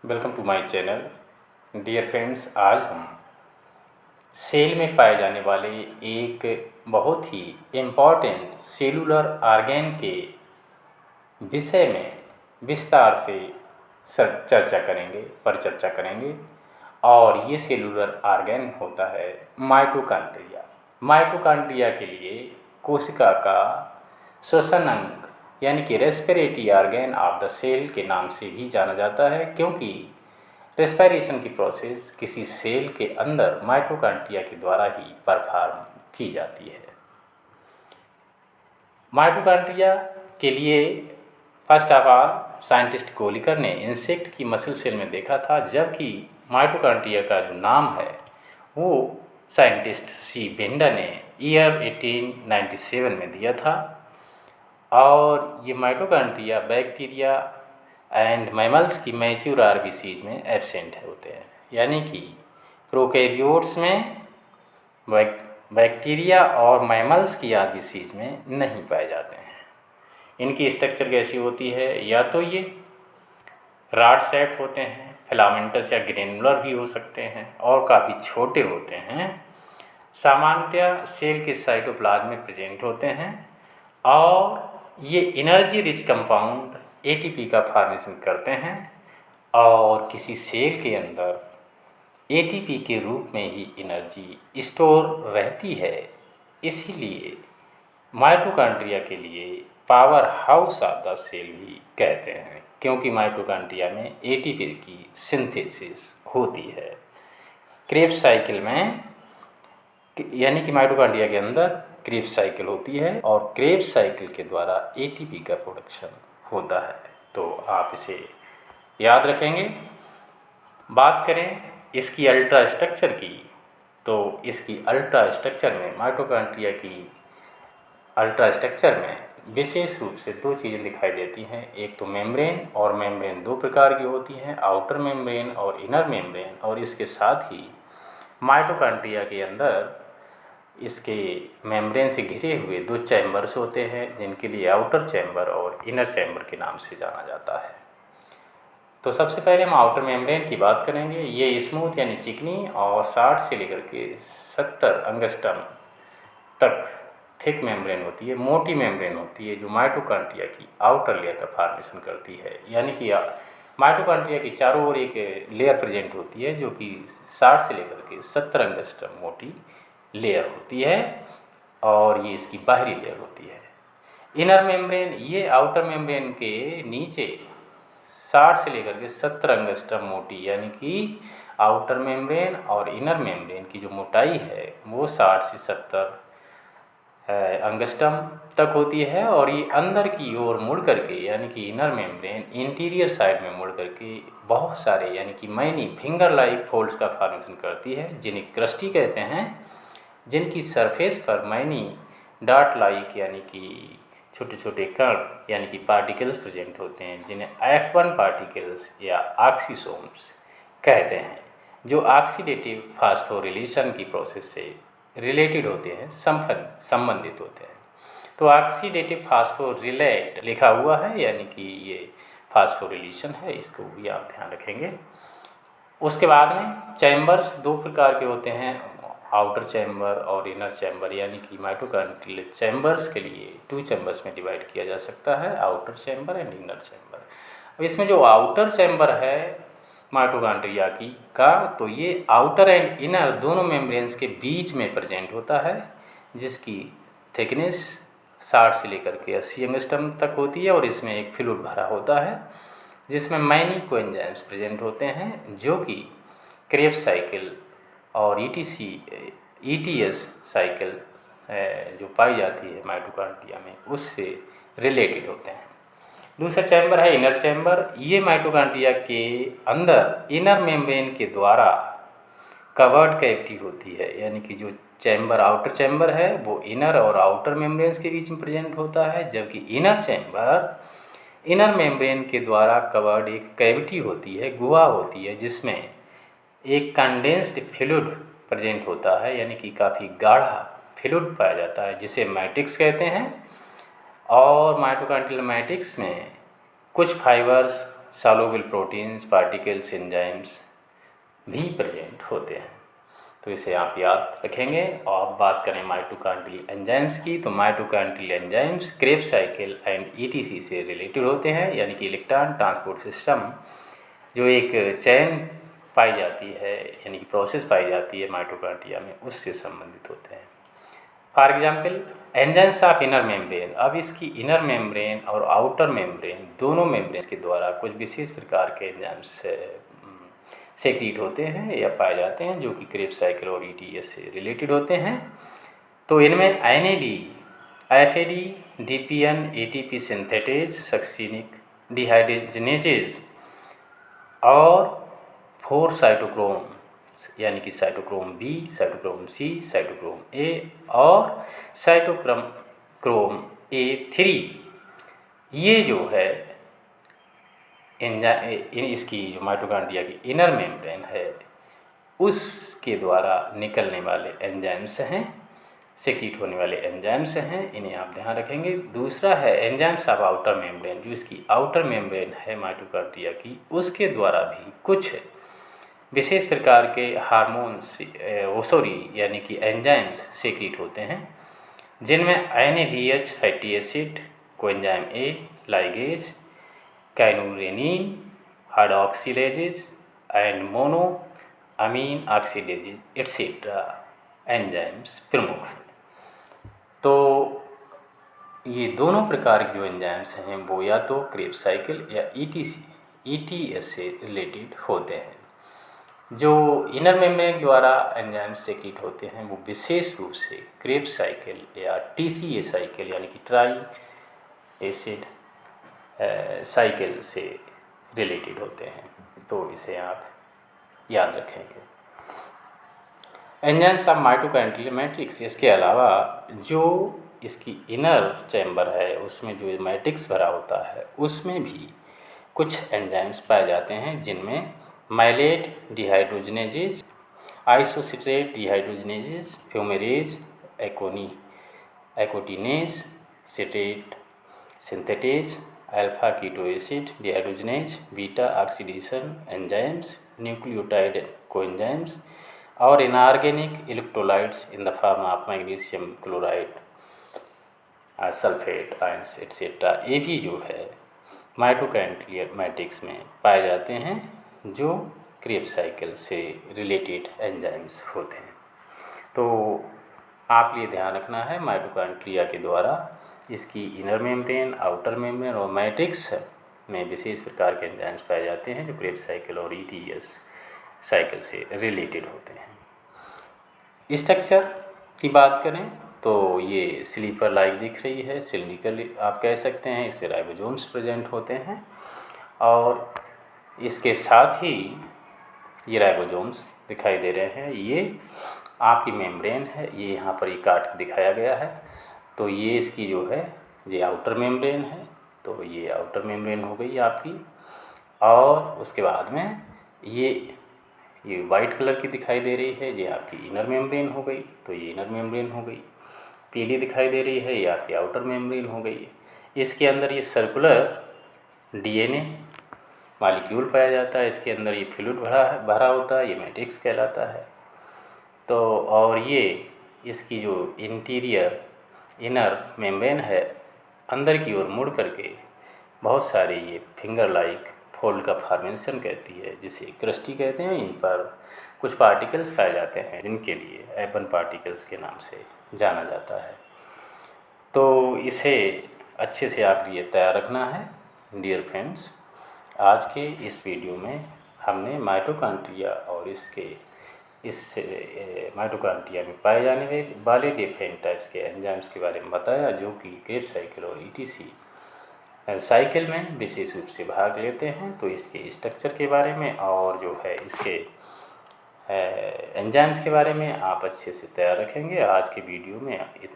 Welcome to my channel. Dear friends, आज हम cell में पाए जाने वाले एक बहुत ही इम्पॉर्टेंट सेलुलर ऑर्गेन के विषय में विस्तार से परिचर्चा करेंगे। और ये सेलुलर ऑर्गेन होता है माइटोकॉन्ड्रिया। माइटोकॉन्ड्रिया के लिए कोशिका का श्वसन अंग यानी कि respiratory organ of the cell के नाम से भी जाना जाता है, क्योंकि रेस्पिरेशन की प्रोसेस किसी सेल के अंदर माइटोकॉन्ड्रिया के द्वारा ही परफॉर्म की जाती है। माइटोकॉन्ड्रिया के लिए first of all scientist Kolliker ने इंसेक्ट की मसल सेल में देखा था, जबकि माइटोकॉन्ड्रिया का जो नाम है वो साइंटिस्ट सी बेंडा ने ईयर 1897 में दिया था। और ये माइटोकॉन्ड्रिया बैक्टीरिया एंड मैमल्स की मैच्योर आरबीसीज में एब्सेंट होते हैं, यानी कि प्रोकैरियोट्स में बैक्टीरिया और मैमल्स की आरबीसीज में नहीं पाए जाते हैं। इनकी स्ट्रक्चर कैसी होती है? या तो ये रॉड शेप होते हैं, फिलामेंटस या ग्रेनुलर भी हो सकते हैं, और काफ़ी छोटे होते हैं। सामान्यतया सेल के साइटोप्लाज्म में प्रेजेंट होते हैं और ये एनर्जी रिच कंपाउंड एटीपी का फॉर्मेशन करते हैं और किसी सेल के अंदर एटीपी के रूप में ही एनर्जी स्टोर रहती है। इसीलिए माइटोकॉन्ड्रिया के लिए power house of the cell भी कहते हैं, क्योंकि माइटोकॉन्ड्रिया में एटीपी की सिंथेसिस होती है। क्रेब्स साइकिल में यानी कि माइटोकॉन्ड्रिया के अंदर क्रेब्स साइकिल होती है और क्रेब्स साइकिल के द्वारा एटीपी का प्रोडक्शन होता है। तो आप इसे याद रखेंगे। बात करें इसकी अल्ट्रा स्ट्रक्चर की, तो इसकी अल्ट्रा स्ट्रक्चर में माइटोकॉन्ड्रिया की अल्ट्रा स्ट्रक्चर में विशेष रूप से दो चीज़ें दिखाई देती हैं। एक तो मेम्ब्रेन, और मेम्ब्रेन दो प्रकार की होती हैं, आउटर मेम्ब्रेन और इनर मेम्ब्रेन। और इसके साथ ही माइटोकॉन्ड्रिया के अंदर इसके मेम्ब्रेन से घिरे हुए दो चैम्बर्स होते हैं, जिनके लिए आउटर चैम्बर और इनर चैम्बर के नाम से जाना जाता है। तो सबसे पहले हम आउटर मेम्ब्रेन की बात करेंगे। ये स्मूथ यानी चिकनी और 60 से लेकर के 70 अंगस्ट्रम तक थिक मेम्ब्रेन होती है, मोटी मेम्ब्रेन होती है, जो माइटोकॉन्ड्रिया की आउटर लेयर का फॉर्मेशन करती है। यानी कि माइटोकॉन्ड्रिया की चारों ओर एक लेयर प्रेजेंट होती है, जो कि 60 से लेकर के 70 अंगस्ट्रम मोटी लेयर होती है, और ये इसकी बाहरी लेयर होती है। इनर मेम्ब्रेन ये आउटर मेम्ब्रेन के नीचे 60 से लेकर के 70 अंगस्ट्रम मोटी, यानी कि आउटर मेम्ब्रेन और इनर मेम्ब्रेन की जो मोटाई है वो 60 से 70 अंगस्ट्रम तक होती है। और ये अंदर की ओर मुड़ करके, यानी कि इनर मेम्ब्रेन इंटीरियर साइड में मुड़ करके बहुत सारे यानी कि मैनी फिंगर लाइक फोल्ड्स का फॉर्मेशन करती है, जिन्हें क्रस्टी कहते हैं, जिनकी सरफेस पर मैनी डॉट लाइक यानी कि छोटे छोटे कण यानी कि पार्टिकल्स प्रेजेंट होते हैं, जिन्हें F1 पार्टिकल्स या ऑक्सीसोम्स कहते हैं, जो ऑक्सीडेटिव फास्फोरिलेशन की प्रोसेस से रिलेटेड होते हैं, संबंधित होते हैं। तो ऑक्सीडेटिव फास्फोरिलेट लिखा हुआ है, यानी कि ये फास्फोरिलेशन है, इसको भी आप ध्यान रखेंगे। उसके बाद में चैम्बर्स दो प्रकार के होते हैं, आउटर चैम्बर और इनर चैम्बर, यानी कि माइटोकॉन्ड्रियल चैम्बर्स के लिए 2 चैम्बर्स में डिवाइड किया जा सकता है, outer chamber and inner chamber. अब इसमें जो आउटर चैम्बर है माइटोकॉन्ड्रिया की का, तो ये आउटर एंड इनर दोनों मेम्ब्रेन्स के बीच में प्रेजेंट होता है, जिसकी थिकनेस 60 से लेकर के 80 एंगस्ट्रम तक होती है, और इसमें एक फ्लूइड भरा होता है, जिसमें मैनी कोएंजाइम्स प्रेजेंट होते हैं, जो कि क्रेब्स साइकिल और ETS साइकिल जो पाई जाती है माइटोकॉन्ड्रिया में, उससे रिलेटेड होते हैं। दूसरा चैम्बर है इनर चैम्बर। ये माइटोकॉन्ड्रिया के अंदर इनर मेम्ब्रेन के द्वारा कवर्ड कैविटी होती है, यानी कि जो चैम्बर आउटर चैम्बर है वो इनर और आउटर मेम्ब्रेन्स के बीच में प्रेजेंट होता है, जबकि इनर चैम्बर इनर मेम्ब्रेन के द्वारा कवर्ड एक कैविटी होती है, गुहा होती है, जिसमें एक कंडेंस्ड फ्लूइड प्रेजेंट होता है, यानी कि काफ़ी गाढ़ा फ्लूइड पाया जाता है, जिसे मैट्रिक्स कहते हैं। और माइटोकॉन्ड्रियल मैट्रिक्स में कुछ fibres soluble proteins, particles, enzymes भी प्रेजेंट होते हैं। तो इसे आप याद रखेंगे। और अब बात करें माइटोकॉन्ड्रियल एंजाइम्स की, तो mitochondrial enzymes Krebs cycle and etc से रिलेटेड होते हैं, यानी कि इलेक्ट्रॉन ट्रांसपोर्ट सिस्टम जो एक चैन पाई जाती है, यानी कि प्रोसेस पाई जाती है माइटोकॉन्ड्रिया में, उससे संबंधित होते हैं। For example enzymes of inner membrane. अब इसकी इनर मेम्ब्रेन और आउटर मेम्ब्रेन दोनों मेम्ब्रेन के द्वारा कुछ विशेष प्रकार के एंजाइम्स सेक्रीट होते हैं या पाए जाते हैं, जो कि क्रेब्स साइकिल और ईटीएस से रिलेटेड होते हैं। तो इनमें NAD, FAD, DPN, ATP synthetase, succinic dehydrogenases और 4 साइटोक्रोम, यानी कि cytochrome B, cytochrome C, cytochrome A और साइटोक्रोम A3, ये जो है इसकी जो माइटोकॉन्ड्रिया की इनर मेम्ब्रेन है उसके द्वारा निकलने वाले एंजाइम्स हैं, सेक्रीट होने वाले एंजाइम्स हैं, इन्हें आप ध्यान रखेंगे। दूसरा है एंजाइम्स ऑफ आउटर मेम्ब्रेन, जो इसकी आउटर मेम्ब्रेन है माइटोकॉन्ड्रिया की, उसके द्वारा भी कुछ विशेष प्रकार के हार्मोन्स यानी कि एंजाइम्स सेक्रीट होते हैं, जिनमें NADH fatty acid, coenzyme A, ligase, kynurenine, hydroxylases and mono amine oxidases etcetera enzymes प्रमुख हैं। तो ये दोनों प्रकार के जो एंजाइम्स हैं वो या तो क्रेब्स साइकिल या ETS से रिलेटेड होते हैं। जो इनर मेम्ब्रेन द्वारा एंजाइम्स सेक्रीट होते हैं वो विशेष रूप से क्रेब्स साइकिल या TCA साइकिल, यानी कि ट्राई एसिड साइकिल से रिलेटेड होते हैं। तो इसे आप याद रखेंगे। एंजाइम्स ऑफ माइटोकॉन्ड्रियल मैट्रिक्स, इसके अलावा जो इसकी इनर चैम्बर है उसमें जो मैट्रिक्स भरा होता है उसमें भी कुछ एंजाइम्स पाए जाते हैं, जिनमें malate dehydrogenases, isocitrate dehydrogenases, fumarase, aconitase, citrate synthetase, alpha keto acid dehydrogenase, beta oxidation enzymes, nucleotide coenzymes और inorganic electrolytes in the form of magnesium chloride, sulphate ions etcetera, ये भी जो है माइटोकॉन्ड्रियल मैट्रिक्स में पाए जाते हैं, जो क्रेब्स साइकिल से रिलेटेड एंजाइम्स होते हैं। तो आप ये ध्यान रखना है, माइटोकॉन्ड्रिया के द्वारा इसकी इनर मेम्ब्रेन, आउटर मेम्ब्रेन और मैट्रिक्स में विशेष प्रकार के एंजाइम्स पाए जाते हैं, जो क्रेब्स साइकिल और ETS साइकिल से रिलेटेड होते हैं। स्ट्रक्चर की बात करें तो ये स्लीपर लाइक दिख रही है, सिलिंड्रिकल आप कह सकते हैं, इसमें राइबोसोम्स प्रेजेंट होते हैं और इसके साथ ही ये राइबोसोम्स दिखाई दे रहे हैं। ये आपकी मेम्ब्रेन है, ये यहाँ पर ये काट के दिखाया गया है। तो ये इसकी जो है ये आउटर मेम्ब्रेन है, तो ये आउटर मेम्ब्रेन हो गई आपकी। और उसके बाद में ये वाइट कलर की दिखाई दे रही है, ये आपकी इनर मेम्ब्रेन हो गई, तो ये इनर मेम्ब्रेन हो गई। पीली दिखाई दे रही है, ये आपकी आउटर मेम्ब्रेन हो गई। इसके अंदर ये सर्कुलर DNA मॉलिक्यूल पाया जाता है, इसके अंदर ये फ्लूइड भरा होता है, ये मैट्रिक्स कहलाता है। तो और ये इसकी जो इनर मेम्ब्रेन है, अंदर की ओर मुड़ करके बहुत सारे ये फिंगर लाइक फोल्ड का फॉर्मेशन कहती है, जिसे क्रस्टी कहते हैं। इन पर कुछ पार्टिकल्स पाए जाते हैं, जिनके लिए एपन पार्टिकल्स के नाम से जाना जाता है। तो इसे अच्छे से आप ये तैयार रखना है। डियर फ्रेंड्स, आज के इस वीडियो में हमने माइटोकॉन्ड्रिया और इस माइटोकॉन्ड्रिया में पाए जाने वाले डिफरेंट टाइप्स के एंजाइम्स के बारे में बताया, जो कि क्रेब्स साइकिल और ETC साइकिल में विशेष रूप से भाग लेते हैं। तो इसके स्ट्रक्चर के बारे में और जो है इसके एंजाइम्स के बारे में आप अच्छे से तैयार रखेंगे। आज के वीडियो में इतना